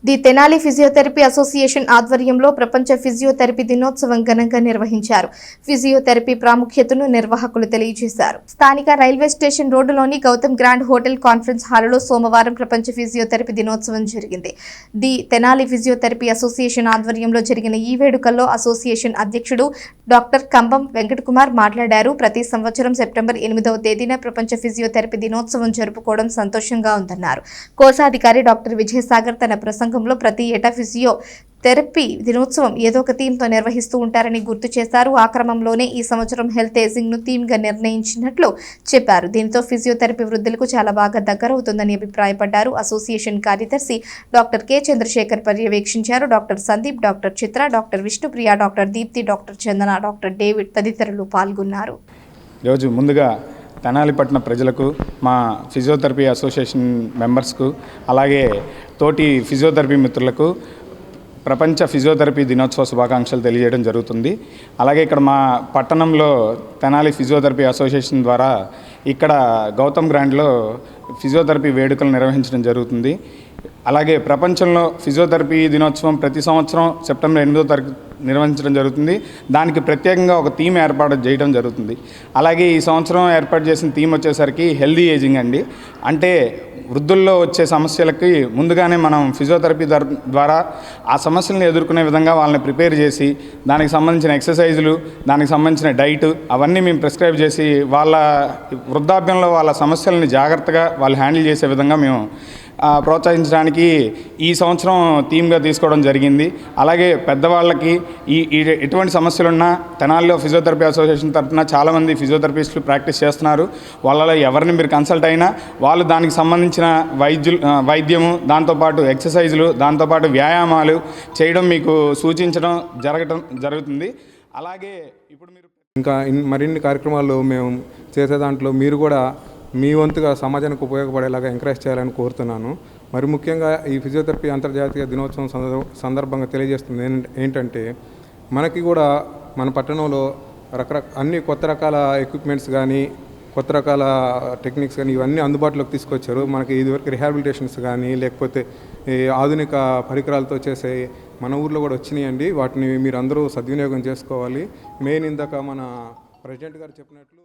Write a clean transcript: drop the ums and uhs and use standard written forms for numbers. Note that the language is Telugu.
ది తెనాలి ఫిజియోథెరపీ అసోసియేషన్ ఆధ్వర్యంలో ప్రపంచ ఫిజియోథెరపీ దినోత్సవం ఘనంగా నిర్వహించారు. ఫిజియోథెరపీ ప్రాముఖ్యతను నిర్వాహకులు తెలియజేశారు. స్థానిక రైల్వే స్టేషన్ రోడ్డులోని గౌతమ్ గ్రాండ్ హోటల్ కాన్ఫరెన్స్ హాలులో సోమవారం ప్రపంచ ఫిజియోథెరపీ దినోత్సవం జరిగింది. ది తెనాలి ఫిజియోథెరపీ అసోసియేషన్ ఆధ్వర్యంలో జరిగిన ఈ వేడుకల్లో అసోసియేషన్ అధ్యక్షుడు డాక్టర్ కంబం వెంకటకుమార్ మాట్లాడారు. ప్రతి సంవత్సరం సెప్టెంబర్ 8వ తేదీన ప్రపంచ ఫిజియోథెరపీ దినోత్సవం జరుపుకోవడం సంతోషంగా ఉందన్నారు. కోశాధికారి డాక్టర్ విజయసాగర్ తన ప్రసంగంలో ప్రతి ఏటా ఫిజియోథెరపీ దినోత్సవం ఏదో ఒక థీమ్తో నిర్వహిస్తూ ఉంటారని గుర్తు చేశారు. ఆ క్రమంలోనే ఈ సంవత్సరం హెల్త్ ఏజింగ్ ను థీమ్ గా నిర్ణయించినట్లు చెప్పారు. దీంతో ఫిజియోథెరపీ వృద్ధులకు చాలా బాగా దగ్గరవుతుందని అభిప్రాయపడ్డారు. అసోసియేషన్ కార్యదర్శి డాక్టర్ కె చంద్రశేఖర్ పర్యవేక్షించారు. Doctor Sandeep, doctor Chitra, doctor Vishnupriya, doctor Deepti, doctor Chandana, doctor David తదితరులు పాల్గొన్నారు. రోజు ముందుగా తెనాలి పట్టణ ప్రజలకు, మా ఫిజియోథెరపీ అసోసియేషన్ మెంబర్స్కు, అలాగే తోటి ఫిజియోథెరపీ మిత్రులకు ప్రపంచ ఫిజియోథెరపీ దినోత్సవ శుభాకాంక్షలు తెలియజేయడం జరుగుతుంది. అలాగే ఇక్కడ మా పట్టణంలో తెనాలి ఫిజియోథెరపీ అసోసియేషన్ ద్వారా ఇక్కడ గౌతమ్ గ్రాండ్లో ఫిజియోథెరపీ వేడుకలు నిర్వహించడం జరుగుతుంది. అలాగే ప్రపంచంలో ఫిజియోథెరపీ దినోత్సవం ప్రతి సంవత్సరం సెప్టెంబర్ 8వ తారీఖు నిర్వహించడం జరుగుతుంది. దానికి ప్రత్యేకంగా ఒక థీమ్ ఏర్పాటు చేయడం జరుగుతుంది. అలాగే ఈ సంవత్సరం ఏర్పాటు చేసిన థీమ్ వచ్చేసరికి హెల్దీ ఏజింగ్ అండి. అంటే వృద్ధుల్లో వచ్చే సమస్యలకి ముందుగానే మనం ఫిజియోథెరపీ ద్వారా ఆ సమస్యలను ఎదుర్కొనే విధంగా వాళ్ళని ప్రిపేర్ చేసి దానికి సంబంధించిన ఎక్సర్సైజులు, దానికి సంబంధించిన డైట్ అవన్నీ మేము ప్రిస్క్రైబ్ చేసి వాళ్ళ వృద్ధాప్యంలో వాళ్ళ సమస్యలని జాగ్రత్తగా వాళ్ళు హ్యాండిల్ చేసే విధంగా మేము ప్రోత్సహించడానికి ఈ సంవత్సరం థీమ్గా తీసుకోవడం జరిగింది. అలాగే పెద్దవాళ్ళకి ఎటువంటి సమస్యలున్నా తెనాలిలో ఫిజియోథెరపీ అసోసియేషన్ తరఫున చాలామంది ఫిజియోథెరపిస్టులు ప్రాక్టీస్ చేస్తున్నారు. వాళ్ళలో ఎవరిని మీరు కన్సల్ట్ అయినా వాళ్ళు దానికి సంబంధించిన వైద్యము, దాంతోపాటు ఎక్సర్సైజులు, దాంతోపాటు వ్యాయామాలు చేయడం మీకు సూచించడం జరుగుతుంది. అలాగే ఇప్పుడు మీరు ఇంకా మరిన్ని కార్యక్రమాలు మేము చేసే దాంట్లో మీరు కూడా మీ వంతుగా సమాజానికి ఉపయోగపడేలాగా ఎంకరేజ్ చేయాలని కోరుతున్నాను. మరి ముఖ్యంగా ఈ ఫిజియోథెరపీ అంతర్జాతీయ దినోత్సవం సందర్భంగా తెలియజేస్తుంది ఏంటంటే, మనకి కూడా మన పట్టణంలో అన్ని కొత్త రకాల ఎక్విప్మెంట్స్ కానీ, కొత్త రకాల టెక్నిక్స్ కానీ ఇవన్నీ అందుబాటులోకి తీసుకొచ్చారు. మనకి ఇదివరకు రిహాబిలిటేషన్స్ కానీ లేకపోతే ఈ ఆధునిక పరికరాలతో చేసే మన ఊర్లో కూడా వచ్చినాయండి. వాటిని మీరు అందరూ సద్వినియోగం చేసుకోవాలి. మెయిన్ ఇందాక మన ప్రెసిడెంట్ గారు చెప్పినట్లు